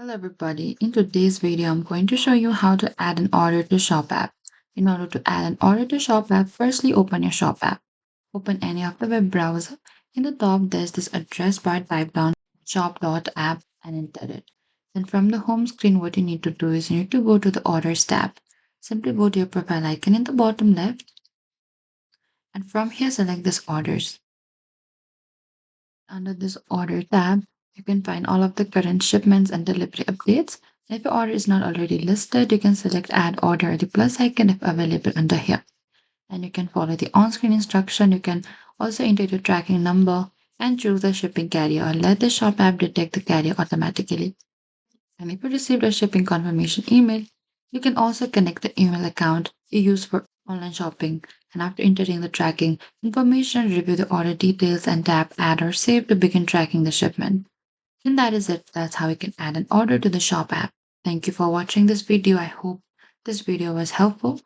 Hello everybody, in today's video I'm going to show you how to add an order to Shop app. In order to add an order to Shop app, firstly open your Shop app. Open any of the web browser. In the top there's this address bar, type down shop.app and enter it. Then from the home screen what you need to do is you need to go to the orders tab. Simply go to your profile icon in the bottom left and from here select this orders. Under this order tab, you can find all of the current shipments and delivery updates. If your order is not already listed, you can select add order at the plus icon if available under here. And you can follow the on-screen instruction. You can also enter your tracking number and choose the shipping carrier or let the shop app detect the carrier automatically. And if you received a shipping confirmation email, you can also connect the email account you use for online shopping. And after entering the tracking information, review the order details and tap add or save to begin tracking the shipment. And that is it. That's how you can add an order to the shop app. Thank you for watching this video. I hope this video was helpful.